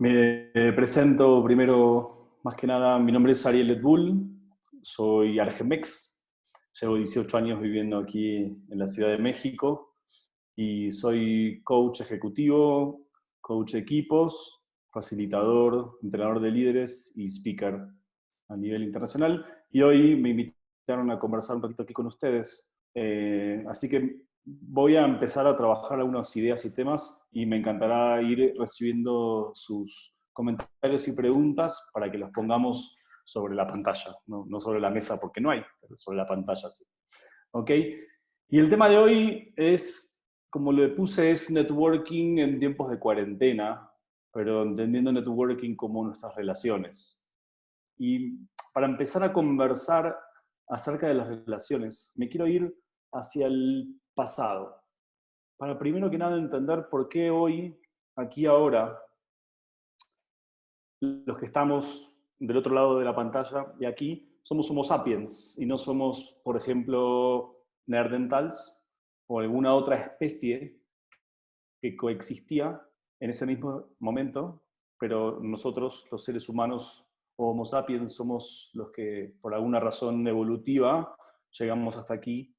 Me presento primero, más que nada, mi nombre es Ariel Letbull, soy argemex, llevo 18 años viviendo aquí en la Ciudad de México y soy coach ejecutivo, coach de equipos, facilitador, entrenador de líderes y speaker a nivel internacional. Y hoy me invitaron a conversar un poquito aquí con ustedes. Así que voy a empezar a trabajar algunas ideas y temas y me encantará ir recibiendo sus comentarios y preguntas para que los pongamos sobre la pantalla, no sobre la mesa porque no hay, pero sobre la pantalla sí. ¿Ok? Y el tema de hoy es, como le puse, es networking en tiempos de cuarentena, pero entendiendo networking como nuestras relaciones. Y para empezar a conversar acerca de las relaciones, me quiero ir hacia el pasado, para primero que nada entender por qué hoy, aquí ahora, los que estamos del otro lado de la pantalla y aquí, somos Homo sapiens y no somos, por ejemplo, Neanderthals o alguna otra especie que coexistía en ese mismo momento, pero nosotros, los seres humanos o Homo sapiens, somos los que, por alguna razón evolutiva, llegamos hasta aquí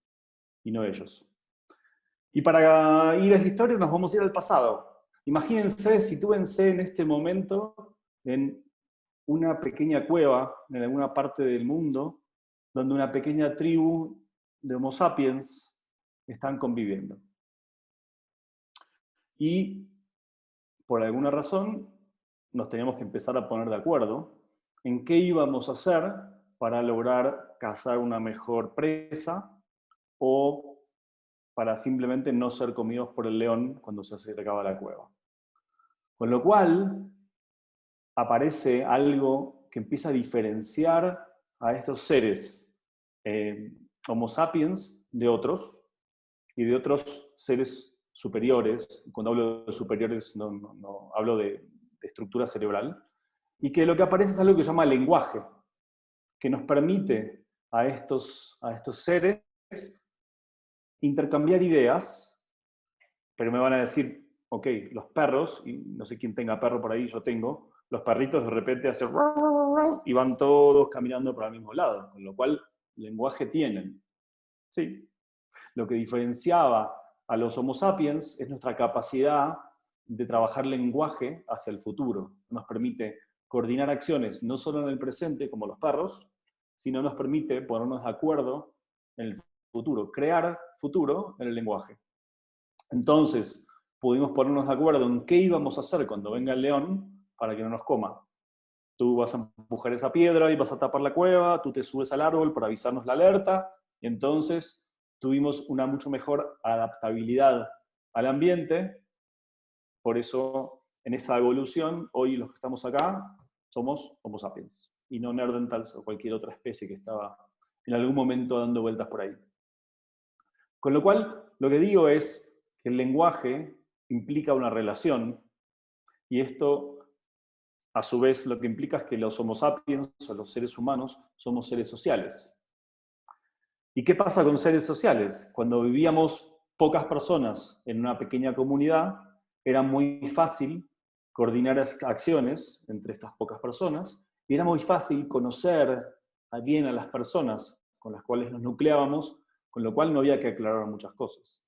y no ellos. Y para ir a esa historia nos vamos a ir al pasado. Imagínense, sitúense en este momento en una pequeña cueva en alguna parte del mundo donde una pequeña tribu de Homo sapiens están conviviendo. Y por alguna razón nos teníamos que empezar a poner de acuerdo en qué íbamos a hacer para lograr cazar una mejor presa o para simplemente no ser comidos por el león cuando se acercaba a la cueva. Con lo cual aparece algo que empieza a diferenciar a estos seres Homo sapiens de otros y de otros seres superiores. Cuando hablo de superiores no hablo de estructura cerebral. Y que lo que aparece es algo que se llama lenguaje, que nos permite a estos seres intercambiar ideas, pero me van a decir, ok, los perros, y no sé quién tenga perro por ahí, yo tengo, los perritos de repente hacen y van todos caminando para el mismo lado, con lo cual lenguaje tienen. Sí. Lo que diferenciaba a los Homo sapiens es nuestra capacidad de trabajar lenguaje hacia el futuro. Nos permite coordinar acciones no solo en el presente, como los perros, sino nos permite ponernos de acuerdo en el futuro, crear futuro en el lenguaje. Entonces, pudimos ponernos de acuerdo en qué íbamos a hacer cuando venga el león para que no nos coma. Tú vas a empujar esa piedra y vas a tapar la cueva, tú te subes al árbol para avisarnos la alerta, y entonces tuvimos una mucho mejor adaptabilidad al ambiente. Por eso, en esa evolución, hoy los que estamos acá somos Homo sapiens, y no Neanderthals o cualquier otra especie que estaba en algún momento dando vueltas por ahí. Con lo cual, lo que digo es que el lenguaje implica una relación, y esto, a su vez, lo que implica es que los Homo sapiens, o los seres humanos, somos seres sociales. ¿Y qué pasa con seres sociales? Cuando vivíamos pocas personas en una pequeña comunidad, era muy fácil coordinar acciones entre estas pocas personas, y era muy fácil conocer bien a las personas con las cuales nos nucleábamos, con lo cual no había que aclarar muchas cosas.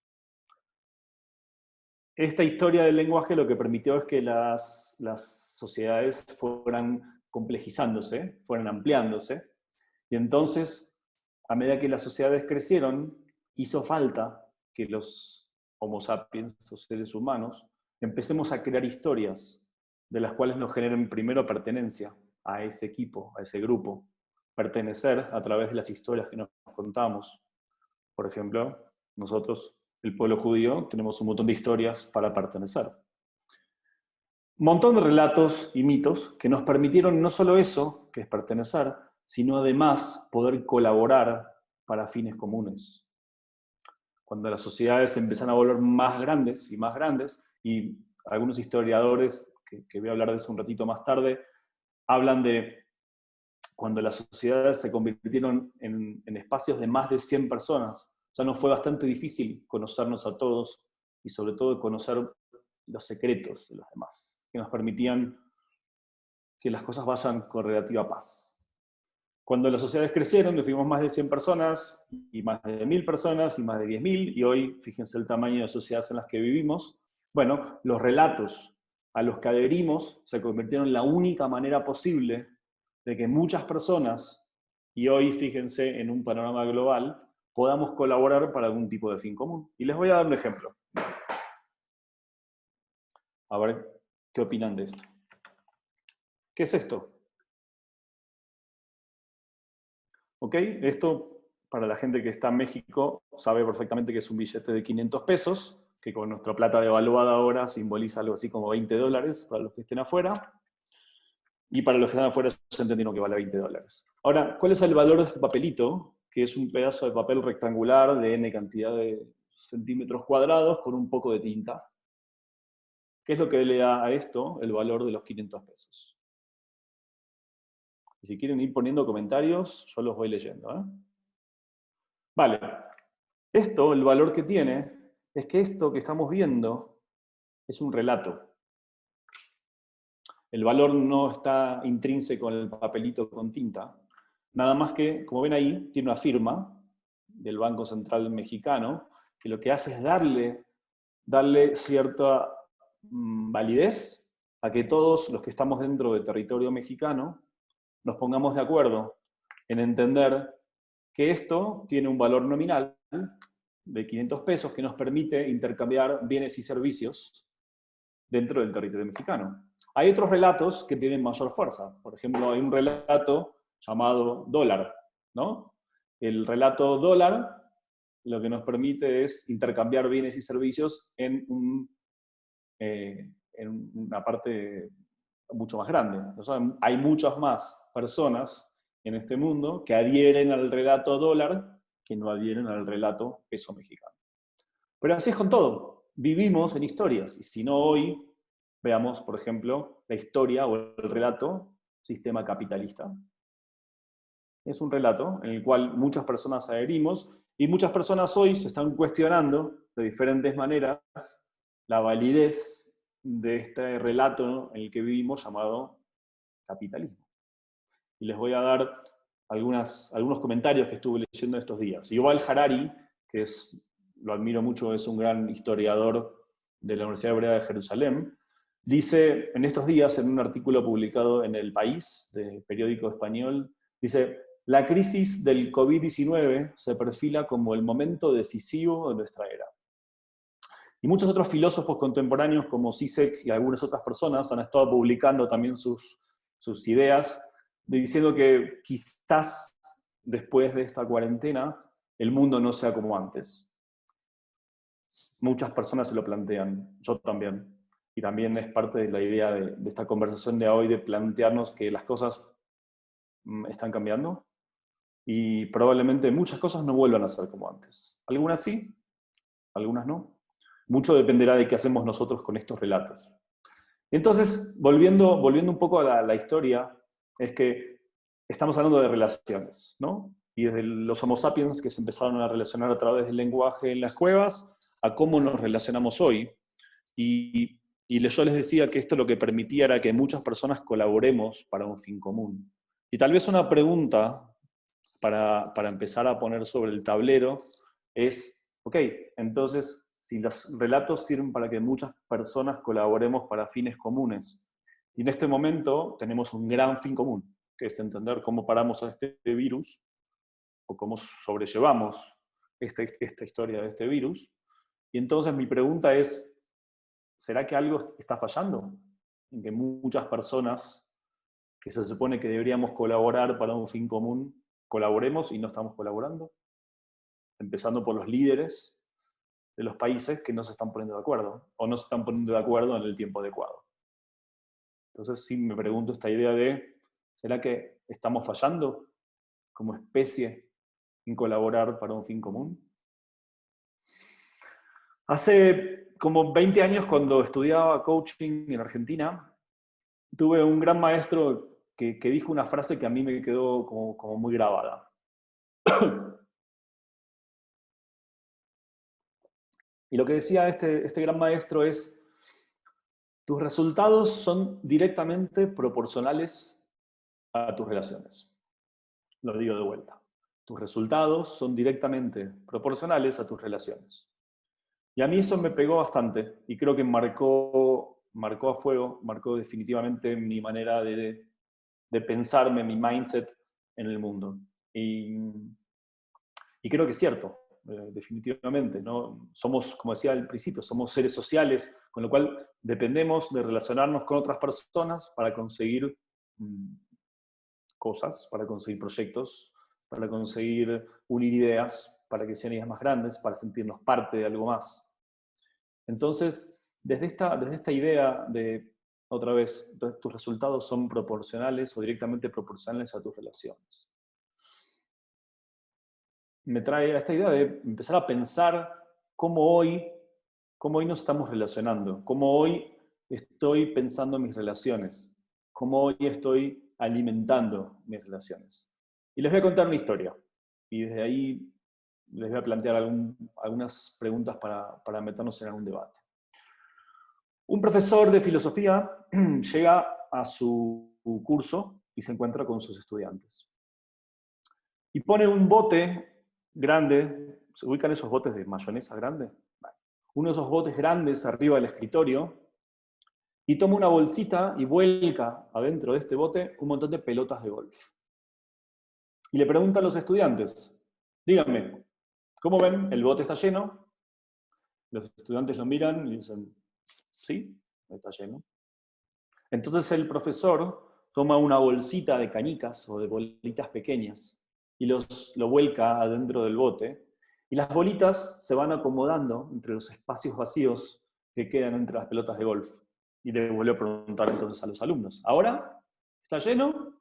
Esta historia del lenguaje lo que permitió es que las sociedades fueran complejizándose, fueran ampliándose, y entonces, a medida que las sociedades crecieron, hizo falta que los Homo sapiens, los seres humanos, empecemos a crear historias de las cuales nos generen primero pertenencia a ese equipo, a ese grupo, pertenecer a través de las historias que nos contamos. Por ejemplo, nosotros, el pueblo judío, tenemos un montón de historias para pertenecer. Un montón de relatos y mitos que nos permitieron no solo eso, que es pertenecer, sino además poder colaborar para fines comunes. Cuando las sociedades se empiezan a volver más grandes, y algunos historiadores, que voy a hablar de eso un ratito más tarde, hablan de cuando las sociedades se convirtieron en espacios de más de 100 personas, ya nos fue bastante difícil conocernos a todos y sobre todo conocer los secretos de los demás, que nos permitían que las cosas vayan con relativa paz. Cuando las sociedades crecieron, fuimos más de 100 personas, y más de 1000 personas, y más de 10.000, y hoy, fíjense el tamaño de sociedades en las que vivimos, bueno, los relatos a los que adherimos se convirtieron en la única manera posible de que muchas personas, y hoy, fíjense, en un panorama global, podamos colaborar para algún tipo de fin común. Y les voy a dar un ejemplo. A ver qué opinan de esto. ¿Qué es esto? ¿Ok? Esto, para la gente que está en México, sabe perfectamente que es un billete de 500 pesos, que con nuestra plata devaluada ahora simboliza algo así como 20 dólares para los que estén afuera. Y para los que están afuera se entendieron que vale 20 dólares. Ahora, ¿cuál es el valor de este papelito? Que es un pedazo de papel rectangular de n cantidad de centímetros cuadrados con un poco de tinta. ¿Qué es lo que le da a esto el valor de los 500 pesos? Y si quieren ir poniendo comentarios, yo los voy leyendo, ¿eh? Vale. Esto, el valor que tiene, es que esto que estamos viendo es un relato. El valor no está intrínseco en el papelito con tinta, nada más que, como ven ahí, tiene una firma del Banco Central Mexicano, que lo que hace es darle cierta validez a que todos los que estamos dentro del territorio mexicano nos pongamos de acuerdo en entender que esto tiene un valor nominal de 500 pesos que nos permite intercambiar bienes y servicios dentro del territorio mexicano. Hay otros relatos que tienen mayor fuerza. Por ejemplo, hay un relato llamado dólar, ¿no? El relato dólar lo que nos permite es intercambiar bienes y servicios en una parte mucho más grande. O sea, hay muchas más personas en este mundo que adhieren al relato dólar que no adhieren al relato peso mexicano. Pero así es con todo. Vivimos en historias. Y si no hoy, veamos, por ejemplo, la historia o el relato sistema capitalista. Es un relato en el cual muchas personas adherimos y muchas personas hoy se están cuestionando de diferentes maneras la validez de este relato en el que vivimos llamado capitalismo. Y les voy a dar algunos comentarios que estuve leyendo estos días. Yuval Harari, que lo admiro mucho, es un gran historiador de la Universidad Hebrea de Jerusalén, dice en estos días, en un artículo publicado en El País, del periódico español, dice: la crisis del COVID-19 se perfila como el momento decisivo de nuestra era. Y muchos otros filósofos contemporáneos como Zizek y algunas otras personas han estado publicando también sus ideas, diciendo que quizás después de esta cuarentena el mundo no sea como antes. Muchas personas se lo plantean, yo también. Y también es parte de la idea de esta conversación de hoy, de plantearnos que las cosas están cambiando y probablemente muchas cosas no vuelvan a ser como antes. Algunas sí, algunas no. Mucho dependerá de qué hacemos nosotros con estos relatos. Entonces, volviendo un poco a la historia, es que estamos hablando de relaciones, ¿no? Y desde los Homo sapiens que se empezaron a relacionar a través del lenguaje en las cuevas, a cómo nos relacionamos hoy. Y yo les decía que esto lo que permitía era que muchas personas colaboremos para un fin común. Y tal vez una pregunta para empezar a poner sobre el tablero es, ok, entonces, si los relatos sirven para que muchas personas colaboremos para fines comunes, y en este momento tenemos un gran fin común, que es entender cómo paramos a este virus, o cómo sobrellevamos esta historia de este virus, y entonces mi pregunta es, ¿será que algo está fallando? En que muchas personas que se supone que deberíamos colaborar para un fin común, colaboremos y no estamos colaborando, empezando por los líderes de los países que no se están poniendo de acuerdo, o no se están poniendo de acuerdo en el tiempo adecuado. Entonces sí me pregunto esta idea de, ¿será que estamos fallando como especie en colaborar para un fin común? Hace como 20 años, cuando estudiaba coaching en Argentina, tuve un gran maestro que dijo una frase que a mí me quedó como muy grabada. Y lo que decía este gran maestro es, Tus resultados son directamente proporcionales a tus relaciones. Lo digo de vuelta. Tus resultados son directamente proporcionales a tus relaciones. Y a mí eso me pegó bastante y creo que marcó a fuego, marcó definitivamente mi manera de pensarme, mi mindset en el mundo. Y creo que es cierto, definitivamente, ¿no? Somos, como decía al principio, somos seres sociales, con lo cual dependemos de relacionarnos con otras personas para conseguir cosas, para conseguir proyectos, para conseguir unir ideas, para que sean ideas más grandes, para sentirnos parte de algo más. Entonces, desde esta idea de, otra vez, tus resultados son proporcionales o directamente proporcionales a tus relaciones, me trae a esta idea de empezar a pensar cómo hoy nos estamos relacionando, cómo hoy estoy pensando en mis relaciones, cómo hoy estoy alimentando mis relaciones. Y les voy a contar una historia. Y desde ahí les voy a plantear algunas preguntas para meternos en algún debate. Un profesor de filosofía llega a su curso y se encuentra con sus estudiantes. Y pone un bote grande, ¿se ubican esos botes de mayonesa grande? Vale. Uno de esos botes grandes arriba del escritorio, y toma una bolsita y vuelca adentro de este bote un montón de pelotas de golf. Y le pregunta a los estudiantes, díganme, ¿cómo ven? ¿El bote está lleno? Los estudiantes lo miran y dicen, sí, está lleno. Entonces el profesor toma una bolsita de canicas o de bolitas pequeñas y lo vuelca adentro del bote, y las bolitas se van acomodando entre los espacios vacíos que quedan entre las pelotas de golf. Y le vuelve a preguntar entonces a los alumnos, ¿ahora está lleno?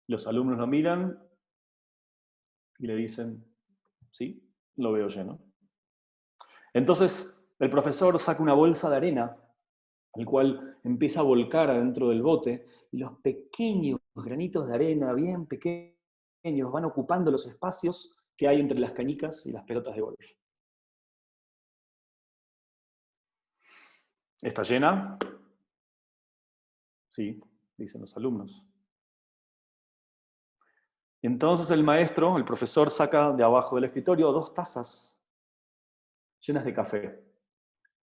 Los alumnos lo miran y le dicen, sí, lo veo lleno. Entonces el profesor saca una bolsa de arena, el cual empieza a volcar adentro del bote, y los pequeños granitos de arena, bien pequeños, van ocupando los espacios que hay entre las canicas y las pelotas de golf. ¿Está llena? Sí, dicen los alumnos. Entonces el maestro, el profesor, saca de abajo del escritorio 2 tazas llenas de café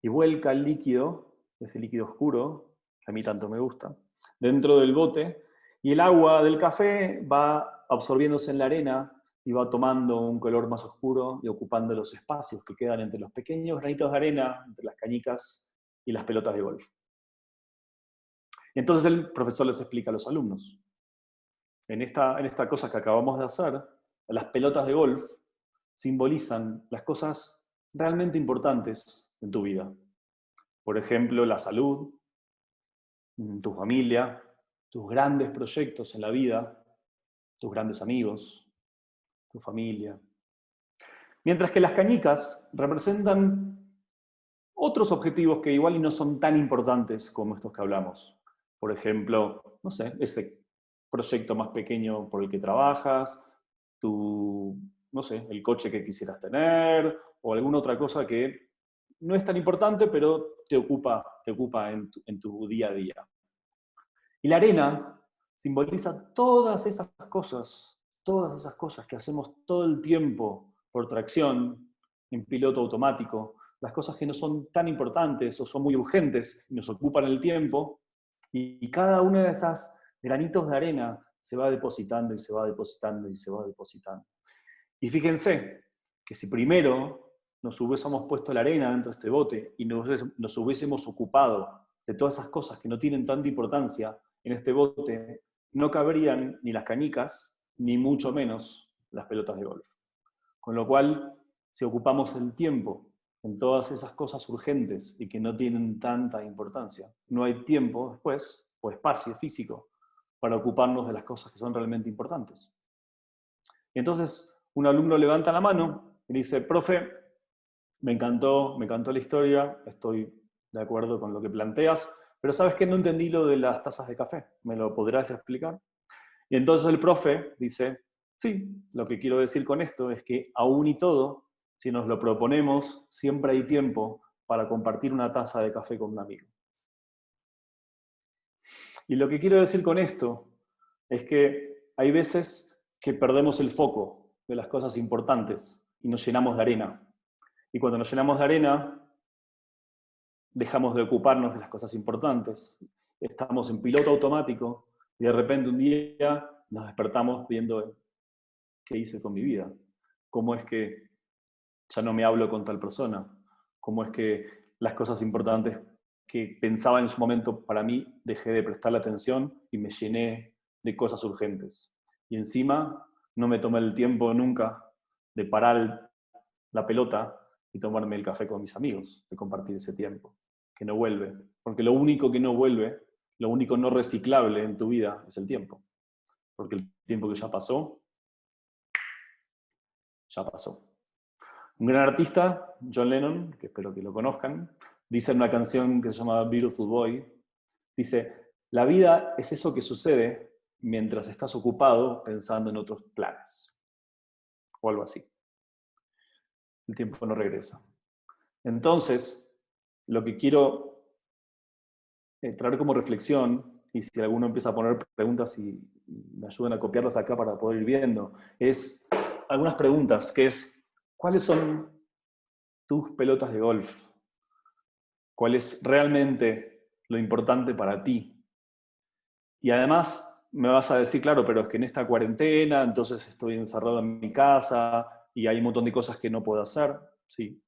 y vuelca el líquido, ese líquido oscuro, que a mí tanto me gusta, dentro del bote, y el agua del café va absorbiéndose en la arena y va tomando un color más oscuro y ocupando los espacios que quedan entre los pequeños granitos de arena, entre las canicas y las pelotas de golf. Entonces el profesor les explica a los alumnos, en esta cosa que acabamos de hacer, las pelotas de golf simbolizan las cosas realmente importantes en tu vida. Por ejemplo, la salud, tu familia, tus grandes proyectos en la vida, tus grandes amigos, tu familia. Mientras que las canicas representan otros objetivos que igual y no son tan importantes como estos que hablamos. Por ejemplo, no sé, ese proyecto más pequeño por el que trabajas, no sé, el coche que quisieras tener, o alguna otra cosa que no es tan importante, pero te ocupa en tu día a día. Y la arena simboliza todas esas cosas que hacemos todo el tiempo por tracción, en piloto automático, las cosas que no son tan importantes o son muy urgentes y nos ocupan el tiempo, y cada una de esas granitos de arena se va depositando y se va depositando y se va depositando. Y fíjense que si primero nos hubiésemos puesto la arena dentro de este bote y nos hubiésemos ocupado de todas esas cosas que no tienen tanta importancia en este bote, no cabrían ni las canicas, ni mucho menos las pelotas de golf. Con lo cual, si ocupamos el tiempo en todas esas cosas urgentes y que no tienen tanta importancia, no hay tiempo después, o espacio físico, para ocuparnos de las cosas que son realmente importantes. Y entonces, un alumno levanta la mano y dice, profe, me encantó la historia, estoy de acuerdo con lo que planteas, pero ¿sabes qué? No entendí lo de las tazas de café, ¿me lo podrás explicar? Y entonces el profe dice, sí, lo que quiero decir con esto es que aún y todo, si nos lo proponemos, siempre hay tiempo para compartir una taza de café con un amigo. Y lo que quiero decir con esto es que hay veces que perdemos el foco de las cosas importantes y nos llenamos de arena. Y cuando nos llenamos de arena, dejamos de ocuparnos de las cosas importantes. Estamos en piloto automático y de repente un día nos despertamos viendo qué hice con mi vida. ¿Cómo es que ya no me hablo con tal persona? ¿Cómo es que las cosas importantes que pensaba en su momento para mí dejé de prestarle atención y me llené de cosas urgentes? Y encima no me tomé el tiempo nunca de parar la pelota y tomarme el café con mis amigos, de compartir ese tiempo, que no vuelve. Porque lo único que no vuelve, lo único no reciclable en tu vida es el tiempo. Porque el tiempo que ya pasó, ya pasó. Un gran artista, John Lennon, que espero que lo conozcan, dice en una canción que se llama Beautiful Boy, dice, la vida es eso que sucede mientras estás ocupado pensando en otros planes. O algo así. El tiempo no regresa. Entonces, lo que quiero traer como reflexión, y si alguno empieza a poner preguntas y me ayudan a copiarlas acá para poder ir viendo, es algunas preguntas, que es, ¿cuáles son tus pelotas de golf? ¿Cuál es realmente lo importante para ti? Y además me vas a decir, claro, pero es que en esta cuarentena, entonces estoy encerrado en mi casa y hay un montón de cosas que no puedo hacer. Sí,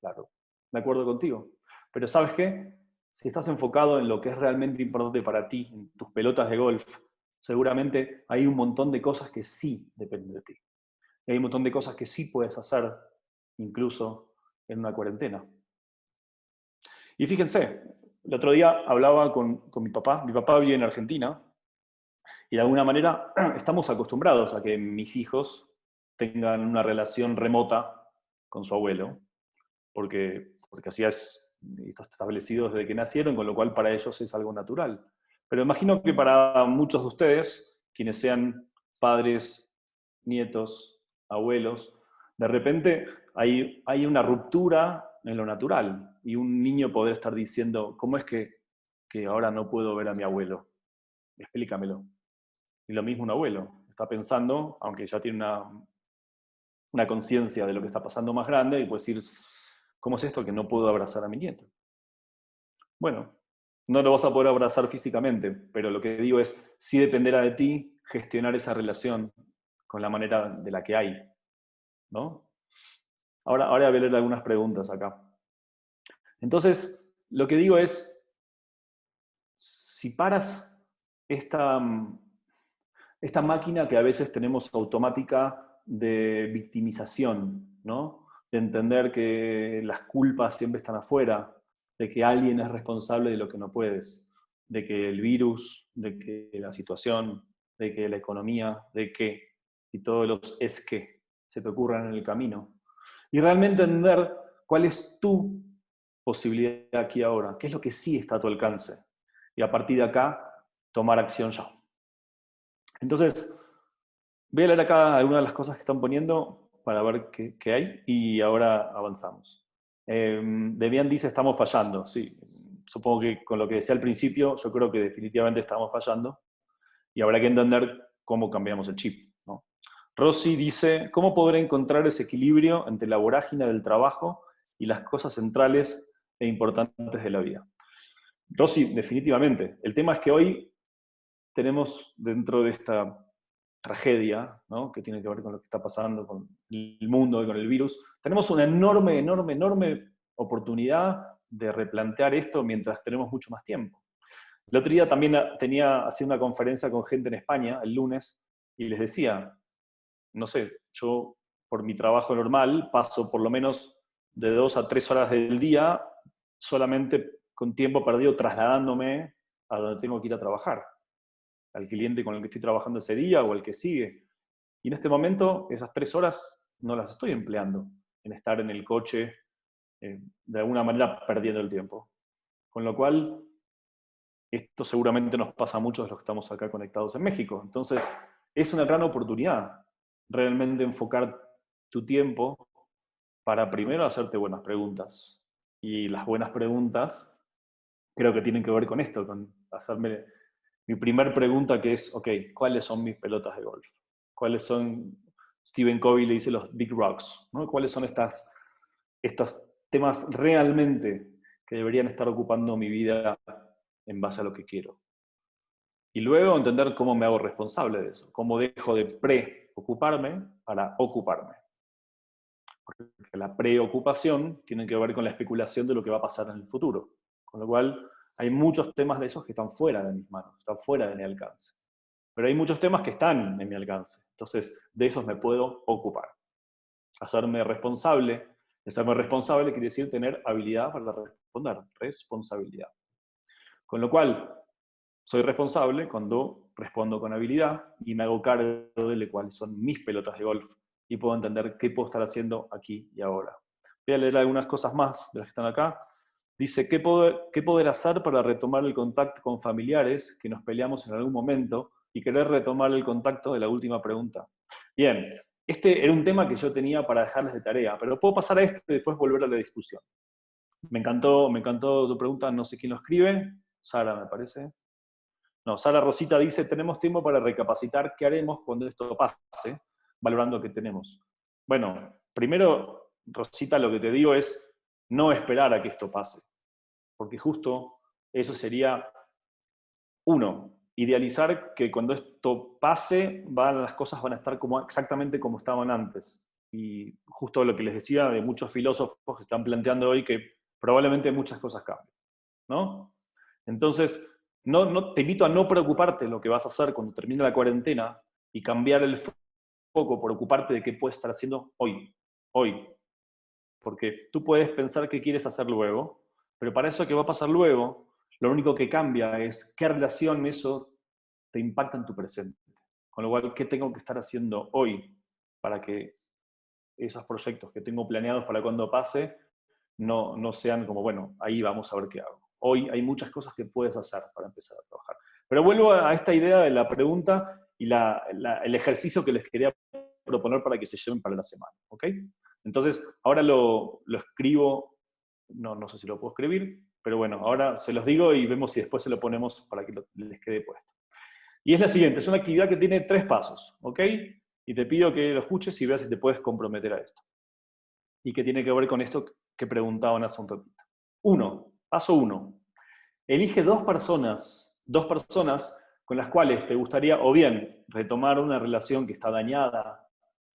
claro, de acuerdo contigo. Pero ¿sabes qué? Si estás enfocado en lo que es realmente importante para ti, en tus pelotas de golf, seguramente hay un montón de cosas que sí dependen de ti. Y hay un montón de cosas que sí puedes hacer, incluso en una cuarentena. Y fíjense, el otro día hablaba con mi papá vive en Argentina, y de alguna manera estamos acostumbrados a que mis hijos tengan una relación remota con su abuelo, porque así es, esto está establecido desde que nacieron, con lo cual para ellos es algo natural. Pero imagino que para muchos de ustedes, quienes sean padres, nietos, abuelos, de repente hay una ruptura en lo natural y un niño podría estar diciendo, ¿cómo es que ahora no puedo ver a mi abuelo? Explícamelo. Y lo mismo un abuelo, está pensando, aunque ya tiene una conciencia de lo que está pasando más grande, y puede decir, ¿cómo es esto que no puedo abrazar a mi nieto? Bueno, no lo vas a poder abrazar físicamente, pero lo que digo es, sí dependerá de ti gestionar esa relación con la manera de la que hay, ¿no? Ahora voy a leer algunas preguntas acá. Entonces, lo que digo es, si paras esta, esta máquina que a veces tenemos automática de victimización, ¿no? De entender que las culpas siempre están afuera, de que alguien es responsable de lo que no puedes, de que el virus, de que la situación, de que la economía, de que, y todos los es que se te ocurran en el camino. Y realmente entender cuál es tu posibilidad aquí ahora, qué es lo que sí está a tu alcance. Y a partir de acá, tomar acción ya. Entonces, voy a leer acá algunas de las cosas que están poniendo para ver qué hay y ahora avanzamos. Debian dice, estamos fallando. Sí, supongo que con lo que decía al principio, yo creo que definitivamente estamos fallando y habrá que entender cómo cambiamos el chip, ¿no? Rosy dice, ¿cómo poder encontrar ese equilibrio entre la vorágine del trabajo y las cosas centrales e importantes de la vida? Rosy, definitivamente. El tema es que hoy tenemos dentro de esta tragedia, ¿no? Que tiene que ver con lo que está pasando con el mundo y con el virus, tenemos una enorme, enorme, enorme oportunidad de replantear esto mientras tenemos mucho más tiempo. El otro día también tenía haciendo una conferencia con gente en España, el lunes, y les decía, no sé, yo por mi trabajo normal paso por lo menos de 2 a 3 horas del día solamente con tiempo perdido trasladándome a donde tengo que ir a trabajar, al cliente con el que estoy trabajando ese día o el que sigue. Y en este momento, esas 3 horas no las estoy empleando en estar en el coche, de alguna manera perdiendo el tiempo. Con lo cual, esto seguramente nos pasa a muchos de los que estamos acá conectados en México. Entonces, es una gran oportunidad realmente enfocar tu tiempo para primero hacerte buenas preguntas. Y las buenas preguntas creo que tienen que ver con esto, con hacerme mi primer pregunta que es, ok, ¿cuáles son mis pelotas de golf? ¿Cuáles son, Stephen Covey le dice los big rocks, ¿no? ¿Cuáles son estos temas realmente que deberían estar ocupando mi vida en base a lo que quiero? Y luego entender cómo me hago responsable de eso, cómo dejo de preocuparme para ocuparme. Porque la preocupación tiene que ver con la especulación de lo que va a pasar en el futuro. Con lo cual, hay muchos temas de esos que están fuera de mis manos, están fuera de mi alcance. Pero hay muchos temas que están en mi alcance. Entonces, de esos me puedo ocupar. Hacerme responsable quiere decir tener habilidad para responder, responsabilidad. Con lo cual, soy responsable cuando respondo con habilidad y me hago cargo de cuáles son mis pelotas de golf y puedo entender qué puedo estar haciendo aquí y ahora. Voy a leer algunas cosas más de las que están acá. Dice, ¿qué poder hacer para retomar el contacto con familiares que nos peleamos en algún momento y querer retomar el contacto de la última pregunta? Bien, este era un tema que yo tenía para dejarles de tarea, pero puedo pasar a este y después volver a la discusión. Me encantó tu pregunta, no sé quién lo escribe, Sara me parece. No, Sara Rosita dice, tenemos tiempo para recapacitar qué haremos cuando esto pase, valorando que tenemos. Bueno, primero, Rosita, lo que te digo es no esperar a que esto pase, porque justo eso sería, uno, idealizar que cuando esto pase, las cosas van a estar exactamente como estaban antes. Y justo lo que les decía de muchos filósofos que están planteando hoy que probablemente muchas cosas cambien, ¿no? Entonces, te invito a no preocuparte de lo que vas a hacer cuando termine la cuarentena y cambiar el foco por ocuparte de qué puedes estar haciendo hoy. Hoy. Porque tú puedes pensar qué quieres hacer luego, pero para eso que va a pasar luego, lo único que cambia es qué relación eso te impacta en tu presente. Con lo cual, ¿qué tengo que estar haciendo hoy para que esos proyectos que tengo planeados para cuando pase no sean como, bueno, ahí vamos a ver qué hago? Hoy hay muchas cosas que puedes hacer para empezar a trabajar. Pero vuelvo a esta idea de la pregunta y el ejercicio que les quería proponer para que se lleven para la semana. ¿Ok? Entonces, ahora lo escribo, no sé si lo puedo escribir, pero bueno, ahora se los digo y vemos si después se lo ponemos para que les quede puesto. Y es la siguiente, es una actividad que tiene 3 pasos, ¿ok? Y te pido que lo escuches y veas si te puedes comprometer a esto. Y que tiene que ver con esto que preguntaban hace un ratito. Paso 1. Elige dos personas con las cuales te gustaría o bien retomar una relación que está dañada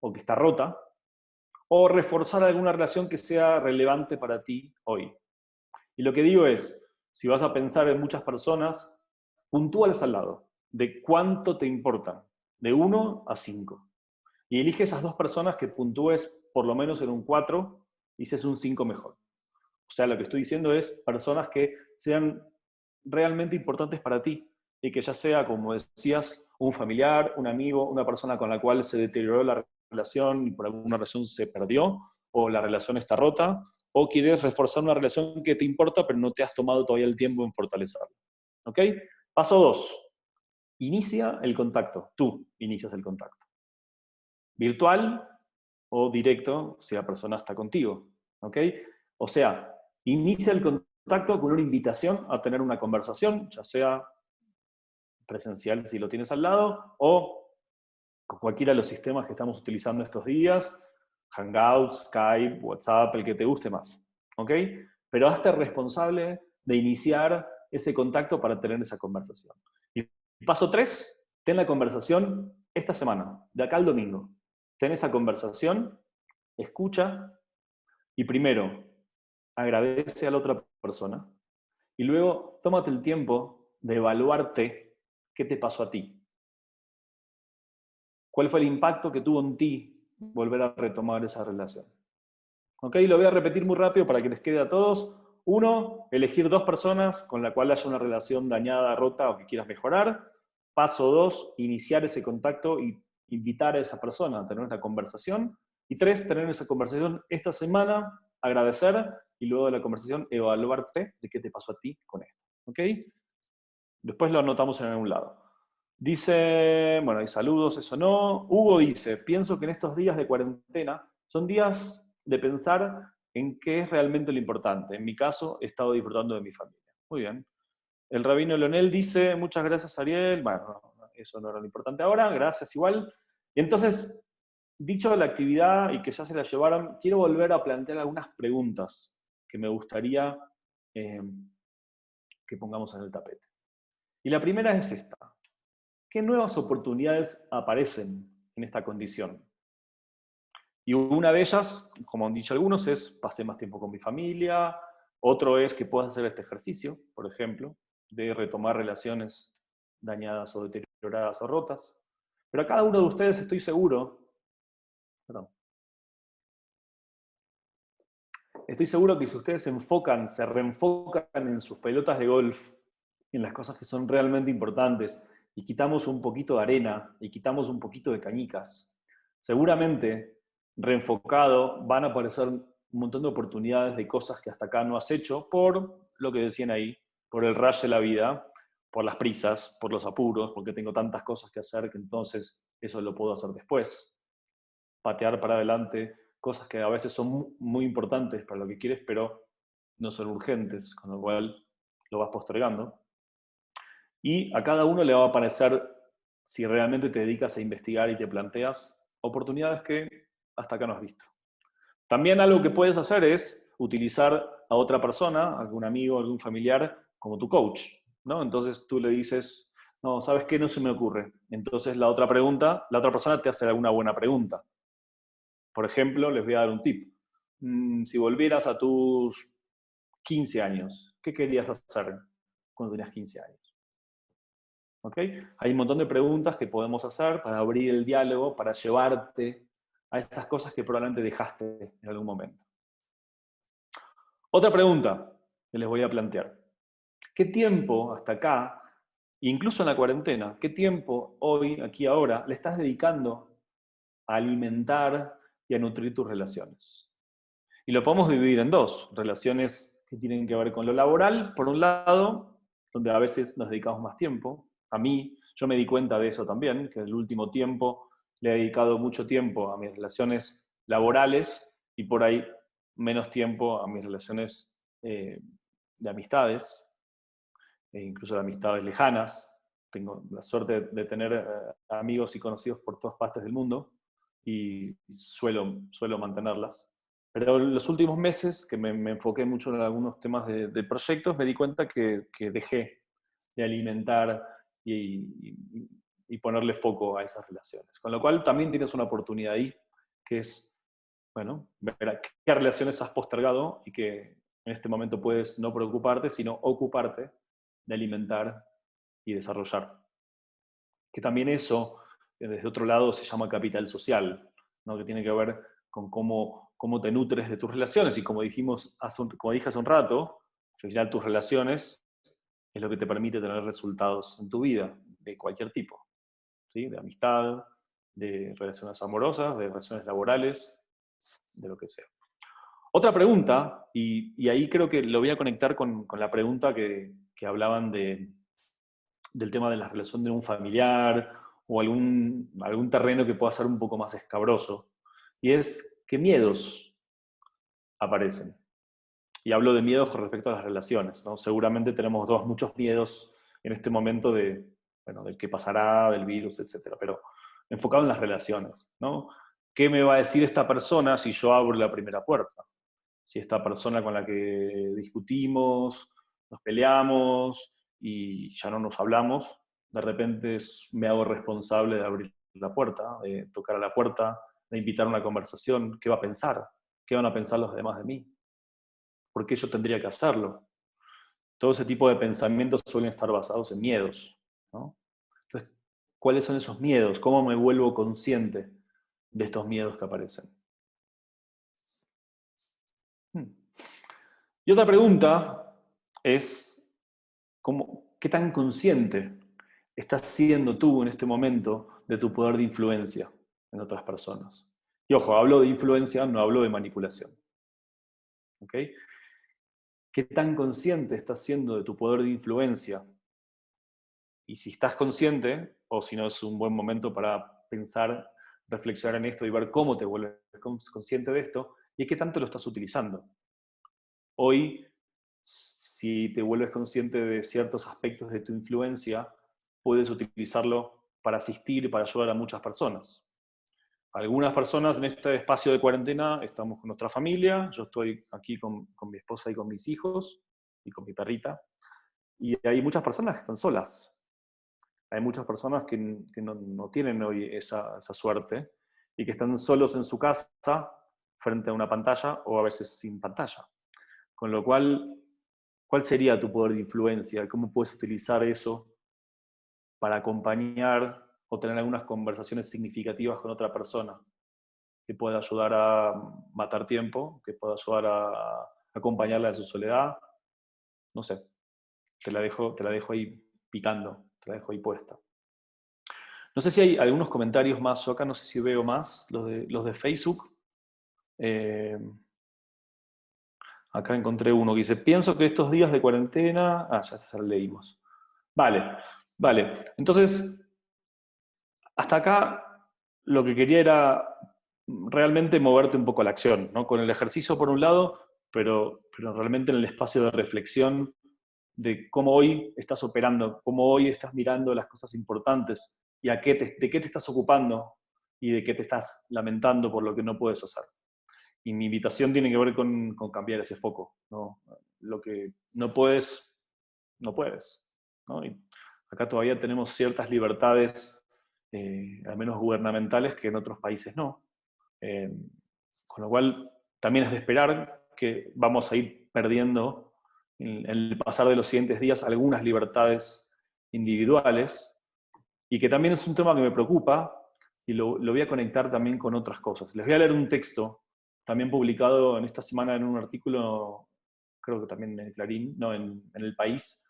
o que está rota, o reforzar alguna relación que sea relevante para ti hoy. Y lo que digo es, si vas a pensar en muchas personas, puntúales al lado de cuánto te importan, de 1 a 5. Y elige esas 2 personas que puntúes por lo menos en un 4 y si es un 5 mejor. O sea, lo que estoy diciendo es personas que sean realmente importantes para ti y que ya sea, como decías, un familiar, un amigo, una persona con la cual se deterioró la relación y por alguna razón se perdió, o la relación está rota, o quieres reforzar una relación que te importa pero no te has tomado todavía el tiempo en fortalecerla. ¿Ok? Paso 2. Inicia el contacto. Tú inicias el contacto. Virtual o directo si la persona está contigo. ¿Ok? O sea, inicia el contacto con una invitación a tener una conversación, ya sea presencial si lo tienes al lado, o con cualquiera de los sistemas que estamos utilizando estos días, Hangouts, Skype, WhatsApp, el que te guste más. ¿Ok? Pero hazte responsable de iniciar ese contacto para tener esa conversación. Y paso 3, ten la conversación esta semana, de acá al domingo. Ten esa conversación, escucha y primero, agradece a la otra persona y luego tómate el tiempo de evaluarte qué te pasó a ti. ¿Cuál fue el impacto que tuvo en ti volver a retomar esa relación? ¿Ok? Lo voy a repetir muy rápido para que les quede a todos. 1, elegir 2 personas con la cual haya una relación dañada, rota o que quieras mejorar. Paso 2, iniciar ese contacto y invitar a esa persona a tener una conversación. Y 3, tener esa conversación esta semana, agradecer y luego de la conversación evaluarte de qué te pasó a ti con esto. ¿Ok? Después lo anotamos en algún lado. Dice, bueno, hay saludos, eso no. Hugo dice, pienso que en estos días de cuarentena son días de pensar en qué es realmente lo importante. En mi caso, he estado disfrutando de mi familia. Muy bien. El rabino Leonel dice, muchas gracias Ariel, bueno, eso no era lo importante ahora, gracias igual. Y entonces, dicho la actividad y que ya se la llevaron, quiero volver a plantear algunas preguntas que me gustaría que pongamos en el tapete. Y la primera es esta. ¿Qué nuevas oportunidades aparecen en esta condición? Y una de ellas, como han dicho algunos, es pasé más tiempo con mi familia. Otro es que puedas hacer este ejercicio, por ejemplo, de retomar relaciones dañadas o deterioradas o rotas. Pero a cada uno de ustedes estoy seguro, perdón, estoy seguro que si ustedes se enfocan, se reenfocan en sus pelotas de golf, en las cosas que son realmente importantes, y quitamos un poquito de arena, y quitamos un poquito de cañicas, seguramente, reenfocado, van a aparecer un montón de oportunidades de cosas que hasta acá no has hecho, por lo que decían ahí, por el rush de la vida, por las prisas, por los apuros, porque tengo tantas cosas que hacer que entonces eso lo puedo hacer después. Patear para adelante cosas que a veces son muy importantes para lo que quieres, pero no son urgentes, con lo cual lo vas postergando. Y a cada uno le va a aparecer, si realmente te dedicas a investigar y te planteas, oportunidades que hasta acá no has visto. También algo que puedes hacer es utilizar a otra persona, algún amigo, algún familiar, como tu coach, ¿no? Entonces tú le dices, no, ¿sabes qué? No se me ocurre. Entonces la otra persona te hace alguna buena pregunta. Por ejemplo, les voy a dar un tip. Si volvieras a tus 15 años, ¿qué querías hacer cuando tenías 15 años? ¿Ok? Hay un montón de preguntas que podemos hacer para abrir el diálogo, para llevarte a esas cosas que probablemente dejaste en algún momento. Otra pregunta que les voy a plantear. ¿Qué tiempo hasta acá, incluso en la cuarentena, qué tiempo hoy, aquí, ahora, le estás dedicando a alimentar y a nutrir tus relaciones? Y lo podemos dividir en dos. Relaciones que tienen que ver con lo laboral, por un lado, donde a veces nos dedicamos más tiempo. A mí, yo me di cuenta de eso también, que en el último tiempo le he dedicado mucho tiempo a mis relaciones laborales y por ahí menos tiempo a mis relaciones de amistades, e incluso de amistades lejanas. Tengo la suerte de tener amigos y conocidos por todas partes del mundo y suelo mantenerlas. Pero en los últimos meses, que me enfoqué mucho en algunos temas de proyectos, me di cuenta que dejé de alimentar y ponerle foco a esas relaciones. Con lo cual también tienes una oportunidad ahí, que es, bueno, ver a qué relaciones has postergado y que en este momento puedes no preocuparte, sino ocuparte de alimentar y desarrollar. Que también eso, desde otro lado, se llama capital social, ¿no? Que tiene que ver con cómo te nutres de tus relaciones. Y como dije hace un rato, al final tus relaciones es lo que te permite tener resultados en tu vida, de cualquier tipo, ¿sí? De amistad, de relaciones amorosas, de relaciones laborales, de lo que sea. Otra pregunta, y ahí creo que lo voy a conectar con la pregunta que hablaban del tema de la relación de un familiar o algún terreno que pueda ser un poco más escabroso, y es qué miedos aparecen. Y hablo de miedos con respecto a las relaciones, ¿no? Seguramente tenemos todos muchos miedos en este momento del qué pasará, del virus, etc. Pero enfocado en las relaciones, ¿no? ¿Qué me va a decir esta persona si yo abro la primera puerta? Si esta persona con la que discutimos, nos peleamos y ya no nos hablamos, de repente me hago responsable de abrir la puerta, de tocar a la puerta, de invitar a una conversación. ¿Qué va a pensar? ¿Qué van a pensar los demás de mí? ¿Por qué yo tendría que hacerlo? Todo ese tipo de pensamientos suelen estar basados en miedos, ¿no? Entonces, ¿cuáles son esos miedos? ¿Cómo me vuelvo consciente de estos miedos que aparecen? Y otra pregunta es, ¿qué tan consciente estás siendo tú en este momento de tu poder de influencia en otras personas? Y ojo, hablo de influencia, no hablo de manipulación. ¿Ok? ¿Qué tan consciente estás siendo de tu poder de influencia? Y si estás consciente, o si no es un buen momento para pensar, reflexionar en esto y ver cómo te vuelves consciente de esto, y qué tanto lo estás utilizando. Hoy, si te vuelves consciente de ciertos aspectos de tu influencia, puedes utilizarlo para asistir y para ayudar a muchas personas. Algunas personas en este espacio de cuarentena estamos con nuestra familia, yo estoy aquí con mi esposa y con mis hijos, y con mi perrita, y hay muchas personas que están solas. Hay muchas personas que no tienen hoy esa suerte, y que están solos en su casa, frente a una pantalla, o a veces sin pantalla. Con lo cual, ¿cuál sería tu poder de influencia? ¿Cómo puedes utilizar eso para acompañar o tener algunas conversaciones significativas con otra persona? Que pueda ayudar a matar tiempo, que pueda ayudar a acompañarla en su soledad. No sé, te la dejo ahí picando, te la dejo ahí puesta. No sé si hay algunos comentarios más, yo acá no sé si veo más, los de Facebook. Acá encontré uno que dice, pienso que estos días de cuarentena... ya lo leímos. Vale, vale. Entonces, hasta acá lo que quería era realmente moverte un poco a la acción, ¿no? Con el ejercicio por un lado, pero realmente en el espacio de reflexión de cómo hoy estás operando, cómo hoy estás mirando las cosas importantes y de qué te estás ocupando y de qué te estás lamentando por lo que no puedes hacer. Y mi invitación tiene que ver con cambiar ese foco, ¿no? Lo que no puedes, no puedes, ¿no? Y acá todavía tenemos ciertas libertades, al menos gubernamentales, que en otros países no. Eh, con lo cual, también es de esperar que vamos a ir perdiendo en el pasar de los siguientes días algunas libertades individuales, y que también es un tema que me preocupa, y lo voy a conectar también con otras cosas. Les voy a leer un texto, también publicado en esta semana en un artículo, creo que también en el Clarín, no, en El País,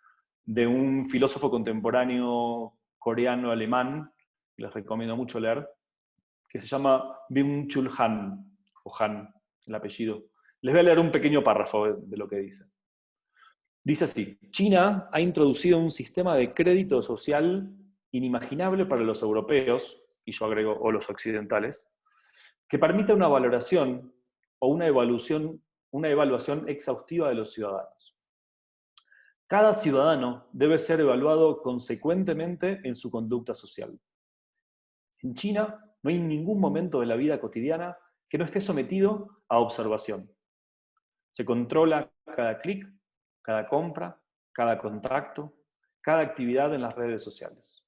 de un filósofo contemporáneo coreano-alemán, que les recomiendo mucho leer, que se llama Byung-Chul Han, o Han, el apellido. Les voy a leer un pequeño párrafo de lo que dice. Dice así: China ha introducido un sistema de crédito social inimaginable para los europeos, y yo agrego, o los occidentales, que permite una valoración o una evaluación exhaustiva de los ciudadanos. Cada ciudadano debe ser evaluado consecuentemente en su conducta social. En China no hay ningún momento de la vida cotidiana que no esté sometido a observación. Se controla cada clic, cada compra, cada contacto, cada actividad en las redes sociales.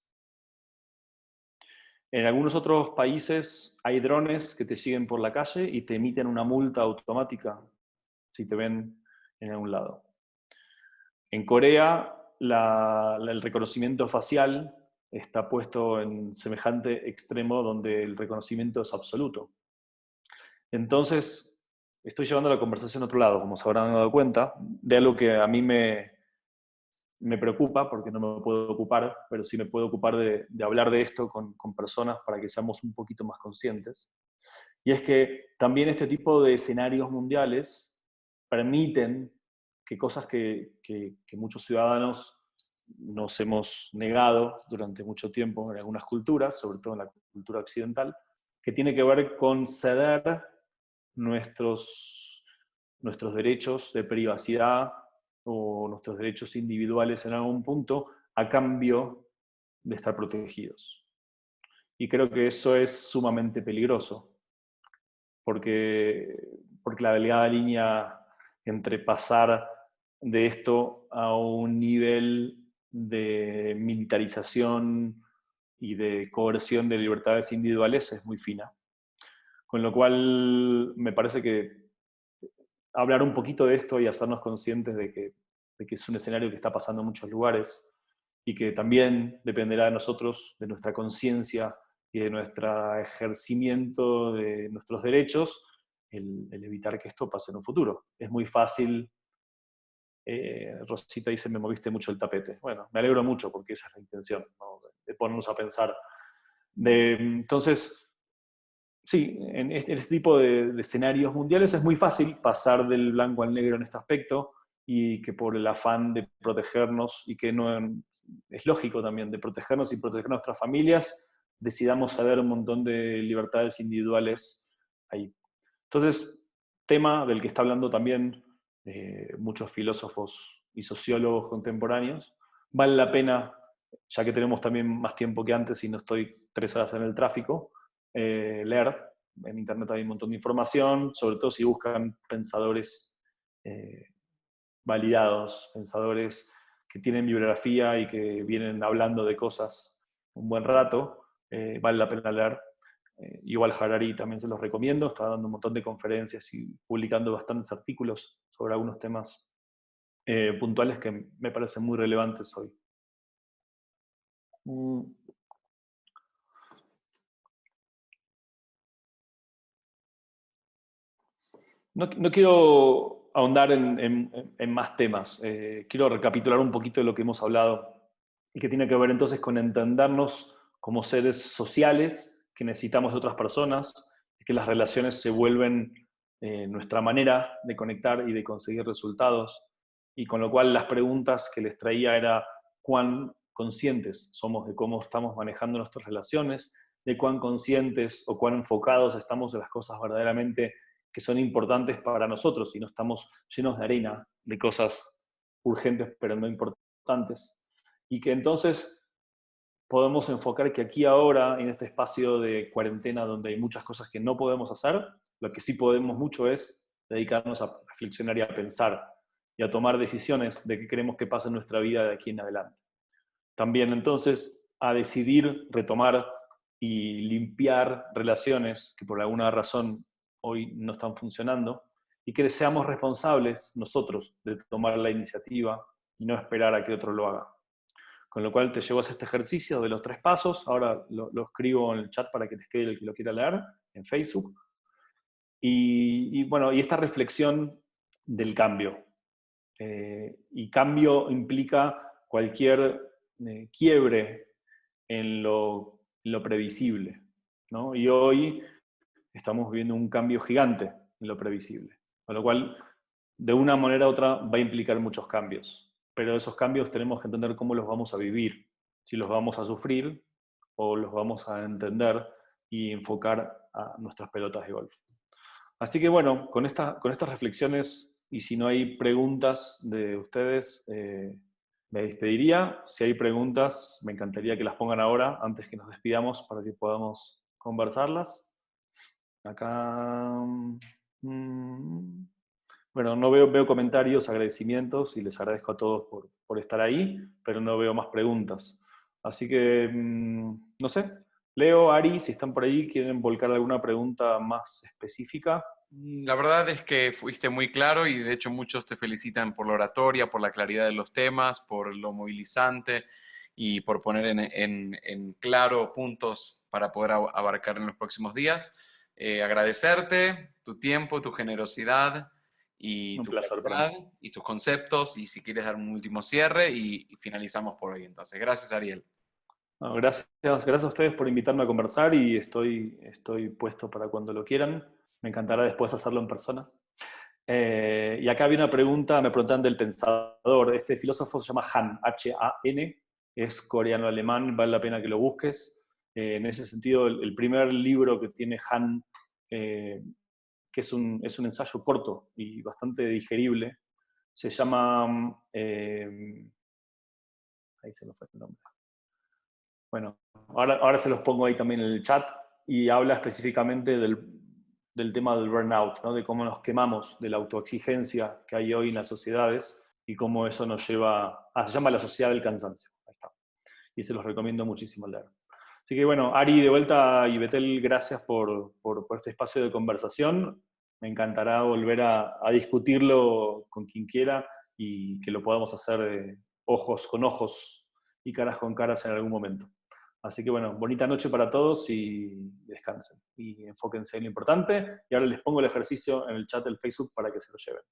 En algunos otros países hay drones que te siguen por la calle y te emiten una multa automática si te ven en algún lado. En Corea, el reconocimiento facial está puesto en semejante extremo donde el reconocimiento es absoluto. Entonces, estoy llevando la conversación a otro lado, como se habrán dado cuenta, de algo que a mí me preocupa, porque no me puedo ocupar, pero sí me puedo ocupar de hablar de esto con personas para que seamos un poquito más conscientes. Y es que también este tipo de escenarios mundiales permiten que cosas que muchos ciudadanos nos hemos negado durante mucho tiempo en algunas culturas, sobre todo en la cultura occidental, que tiene que ver con ceder nuestros derechos de privacidad o nuestros derechos individuales en algún punto a cambio de estar protegidos. Y creo que eso es sumamente peligroso, porque la delgada línea entre pasar de esto a un nivel de militarización y de coerción de libertades individuales es muy fina. Con lo cual me parece que hablar un poquito de esto y hacernos conscientes de que es un escenario que está pasando en muchos lugares y que también dependerá de nosotros, de nuestra conciencia y de nuestro ejercimiento de nuestros derechos, el evitar que esto pase en un futuro. Es muy fácil, Rosita dice, me moviste mucho el tapete. Bueno, me alegro mucho porque esa es la intención, ¿no? De ponernos a pensar. Entonces, sí, en este tipo de escenarios mundiales es muy fácil pasar del blanco al negro en este aspecto, y que por el afán de protegernos, y que no es lógico también, de protegernos y proteger a nuestras familias, decidamos ceder un montón de libertades individuales ahí. Entonces, tema del que está hablando también muchos filósofos y sociólogos contemporáneos. Vale la pena, ya que tenemos también más tiempo que antes y no estoy 3 horas en el tráfico, leer. En internet hay un montón de información, sobre todo si buscan pensadores validados, pensadores que tienen bibliografía y que vienen hablando de cosas un buen rato, vale la pena leer. Igual Harari también se los recomiendo, está dando un montón de conferencias y publicando bastantes artículos sobre algunos temas puntuales que me parecen muy relevantes hoy. No quiero ahondar en más temas, quiero recapitular un poquito de lo que hemos hablado y que tiene que ver entonces con entendernos como seres sociales que necesitamos de otras personas, que las relaciones se vuelven nuestra manera de conectar y de conseguir resultados, y con lo cual las preguntas que les traía era cuán conscientes somos de cómo estamos manejando nuestras relaciones, de cuán conscientes o cuán enfocados estamos en las cosas verdaderamente que son importantes para nosotros y no estamos llenos de arena, de cosas urgentes pero no importantes. Y que entonces podemos enfocar que aquí ahora, en este espacio de cuarentena donde hay muchas cosas que no podemos hacer, lo que sí podemos mucho es dedicarnos a reflexionar y a pensar y a tomar decisiones de qué queremos que pase en nuestra vida de aquí en adelante. También entonces a decidir retomar y limpiar relaciones que por alguna razón hoy no están funcionando y que seamos responsables nosotros de tomar la iniciativa y no esperar a que otro lo haga. Con lo cual te llevo a este ejercicio de los 3 pasos, ahora lo escribo en el chat para que les quede el que lo quiera leer, en Facebook. Bueno, y esta reflexión del cambio. Y cambio implica cualquier quiebre en lo previsible, ¿no? Y hoy estamos viviendo un cambio gigante en lo previsible, con lo cual, de una manera u otra, va a implicar muchos cambios. Pero esos cambios tenemos que entender cómo los vamos a vivir, si los vamos a sufrir o los vamos a entender y enfocar a nuestras pelotas de golf. Así que bueno, con estas reflexiones, y si no hay preguntas de ustedes, me despediría. Si hay preguntas, me encantaría que las pongan ahora, antes que nos despidamos, para que podamos conversarlas. Acá... bueno, no veo comentarios, agradecimientos, y les agradezco a todos por estar ahí, pero no veo más preguntas. Así que, no sé, Leo, Ari, si están por ahí, quieren volcar alguna pregunta más específica. La verdad es que fuiste muy claro y de hecho muchos te felicitan por la oratoria, por la claridad de los temas, por lo movilizante y por poner en claro puntos para poder abarcar en los próximos días. Agradecerte tu tiempo, tu generosidad y Un tu placer para mí. claridad y tus conceptos, y si quieres dar un último cierre y finalizamos por hoy. Entonces, gracias, Ariel. No, gracias a ustedes por invitarme a conversar y estoy puesto para cuando lo quieran. Me encantará después hacerlo en persona. Y acá había una pregunta, me preguntan del pensador. Este filósofo se llama Han, H-A-N, es coreano-alemán, vale la pena que lo busques. En ese sentido, el primer libro que tiene Han, que es un ensayo corto y bastante digerible, se llama... ahí se me fue el nombre. Bueno, ahora se los pongo ahí también en el chat, y habla específicamente del tema del burnout, ¿no? De cómo nos quemamos, de la autoexigencia que hay hoy en las sociedades y cómo eso nos lleva se llama La sociedad del cansancio. Ahí está. Y se los recomiendo muchísimo leer. Así que bueno, Ari, de vuelta, y Betel, gracias por este espacio de conversación. Me encantará volver a discutirlo con quien quiera y que lo podamos hacer ojos con ojos y caras con caras en algún momento. Así que bueno, bonita noche para todos y descansen. Y enfóquense en lo importante. Y ahora les pongo el ejercicio en el chat del Facebook para que se lo lleven.